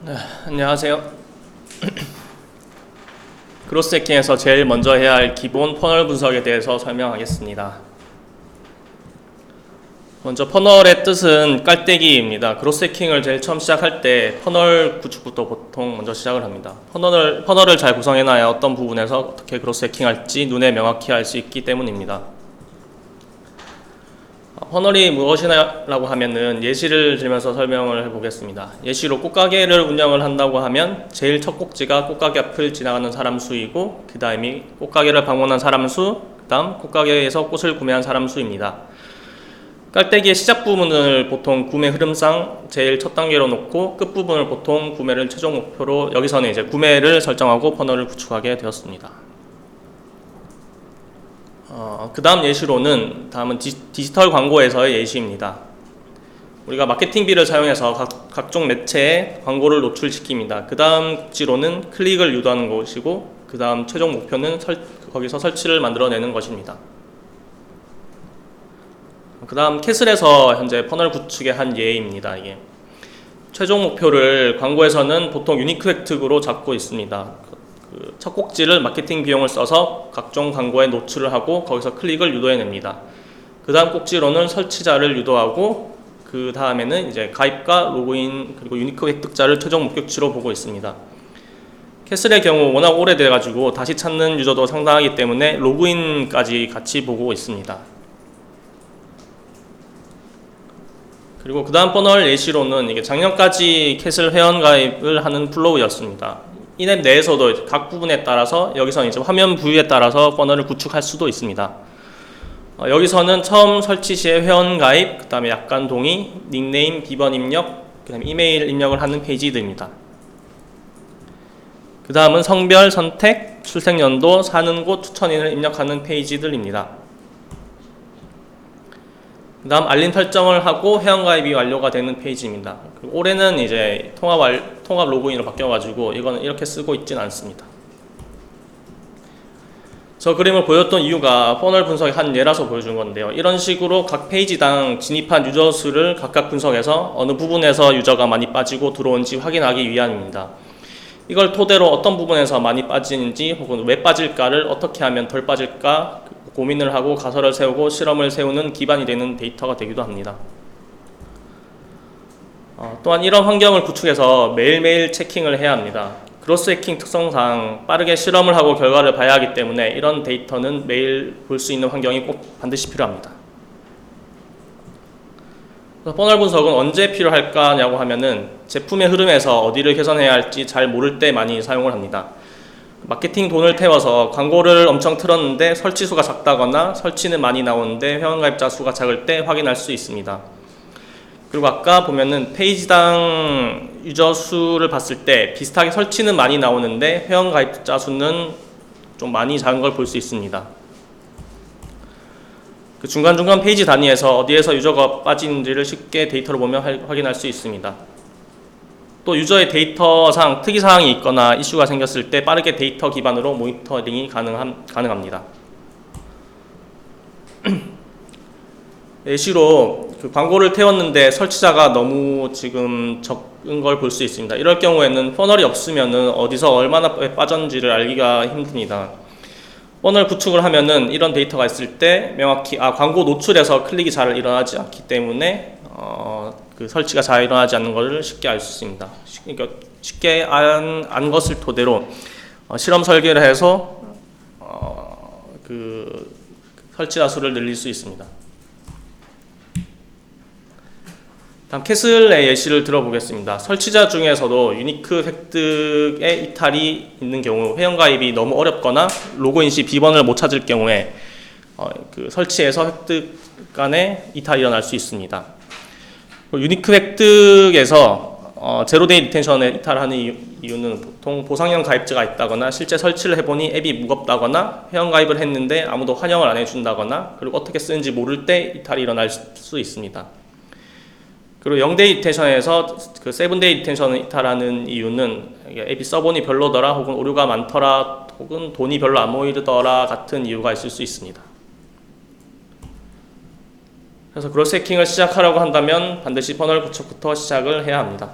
네, 안녕하세요. 그로스 해킹에서 제일 먼저 해야 할 기본 퍼널 분석에 대해서 설명하겠습니다. 먼저 퍼널의 뜻은 깔때기입니다. 그로스 해킹을 제일 처음 시작할 때 퍼널 구축부터 보통 먼저 시작을 합니다. 퍼널을 잘 구성해놔야 어떤 부분에서 어떻게 그로스 해킹할지 눈에 명확히 알 수 있기 때문입니다. 퍼널이 무엇이냐라고 하면은 예시를 들면서 설명을 해보겠습니다. 예시로 꽃가게를 운영을 한다고 하면 제일 첫 꼭지가 꽃가게 앞을 지나가는 사람 수이고, 그 다음이 꽃가게를 방문한 사람 수, 그 다음 꽃가게에서 꽃을 구매한 사람 수입니다. 깔때기의 시작 부분을 보통 구매 흐름상 제일 첫 단계로 놓고 끝부분을 보통 구매를 최종 목표로, 여기서는 이제 구매를 설정하고 퍼널을 구축하게 되었습니다. 그 다음 예시로는, 다음은 디지털 광고에서의 예시입니다. 우리가 마케팅비를 사용해서 각종 매체에 광고를 노출시킵니다. 그 다음 꼭지로는 클릭을 유도하는 것이고, 그 다음 최종 목표는 거기서 설치를 만들어내는 것입니다. 그 다음 캐슬에서 현재 퍼널 구축의 한 예입니다. 이게 최종 목표를 광고에서는 보통 유니크 획득으로 잡고 있습니다. 첫 꼭지를 마케팅 비용을 써서 각종 광고에 노출을 하고 거기서 클릭을 유도해냅니다. 그 다음 꼭지로는 설치자를 유도하고, 그 다음에는 이제 가입과 로그인 그리고 유니크 획득자를 최종 목표치로 보고 있습니다. 캐슬의 경우 워낙 오래돼 가지고 다시 찾는 유저도 상당하기 때문에 로그인까지 같이 보고 있습니다. 그리고 그 다음 퍼널 예시로는 이게 작년까지 캐슬 회원 가입을 하는 플로우였습니다. 이앱 내에서도 각 부분에 따라서, 여기서는 이제 화면 부위에 따라서 퍼널을 구축할 수도 있습니다. 여기서는 처음 설치 시에 회원 가입, 그 다음에 약관 동의, 닉네임, 비번 입력, 그 다음에 이메일 입력을 하는 페이지들입니다. 그 다음은 성별 선택, 출생연도, 사는 곳, 추천인을 입력하는 페이지들입니다. 그 다음 알림 설정을 하고 회원가입이 완료가 되는 페이지입니다. 올해는 이제 통합 로그인으로 바뀌어가지고 이거는 이렇게 쓰고 있진 않습니다. 저 그림을 보였던 이유가 퍼널 분석의 한 예라서 보여준 건데요. 이런 식으로 각 페이지당 진입한 유저 수를 각각 분석해서 어느 부분에서 유저가 많이 빠지고 들어온지 확인하기 위함입니다. 이걸 토대로 어떤 부분에서 많이 빠지는지 혹은 왜 빠질까를 어떻게 하면 덜 빠질까 고민을 하고 가설을 세우고 실험을 세우는 기반이 되는 데이터가 되기도 합니다. 또한 이런 환경을 구축해서 매일매일 체킹을 해야 합니다. 그로스 해킹 특성상 빠르게 실험을 하고 결과를 봐야 하기 때문에 이런 데이터는 매일 볼 수 있는 환경이 꼭 반드시 필요합니다. 퍼널 분석은 언제 필요할까냐고 하면은 제품의 흐름에서 어디를 개선해야 할지 잘 모를 때 많이 사용을 합니다. 마케팅 돈을 태워서 광고를 엄청 틀었는데 설치수가 작다거나 설치는 많이 나오는데 회원가입자 수가 작을 때 확인할 수 있습니다. 그리고 아까 보면은 페이지당 유저 수를 봤을 때 비슷하게 설치는 많이 나오는데 회원가입자 수는 좀 많이 작은 걸 볼 수 있습니다. 그 중간중간 페이지 단위에서 어디에서 유저가 빠지는지를 쉽게 데이터로 보면 확인할 수 있습니다. 또 유저의 데이터상 특이사항이 있거나 이슈가 생겼을 때 빠르게 데이터 기반으로 모니터링이 가능합니다. 예시로 그 광고를 태웠는데 설치자가 너무 지금 적은 걸 볼 수 있습니다. 이럴 경우에는 퍼널이 없으면은 어디서 얼마나 빠졌는지를 알기가 힘듭니다. 퍼널 구축을 하면은 이런 데이터가 있을 때 명확히 광고 노출에서 클릭이 잘 일어나지 않기 때문에 그 설치가 잘 일어나지 않는 것을 쉽게 알 수 있습니다. 그러니까 쉽게 안 것을 토대로 실험 설계를 해서 그 설치자 수를 늘릴 수 있습니다. 다음 캐슬의 예시를 들어보겠습니다. 설치자 중에서도 유니크 획득에 이탈이 있는 경우, 회원가입이 너무 어렵거나 로그인 시 비번을 못 찾을 경우에 그 설치에서 획득 간에 이탈이 일어날 수 있습니다. 유니크 획득에서 제로데이 리텐션에 이탈하는 이유는 보통 보상형 가입자가 있다거나 실제 설치를 해보니 앱이 무겁다거나 회원가입을 했는데 아무도 환영을 안 해준다거나, 그리고 어떻게 쓰는지 모를 때 이탈이 일어날 수 있습니다. 그리고 0데이 리텐션에서 그 7데이 리텐션을 이탈하는 이유는 앱이 써보니 별로더라, 혹은 오류가 많더라, 혹은 돈이 별로 안 모이더라 같은 이유가 있을 수 있습니다. 그래서 그로스 해킹을 시작하려고 한다면 반드시 퍼널 구축부터 시작을 해야 합니다.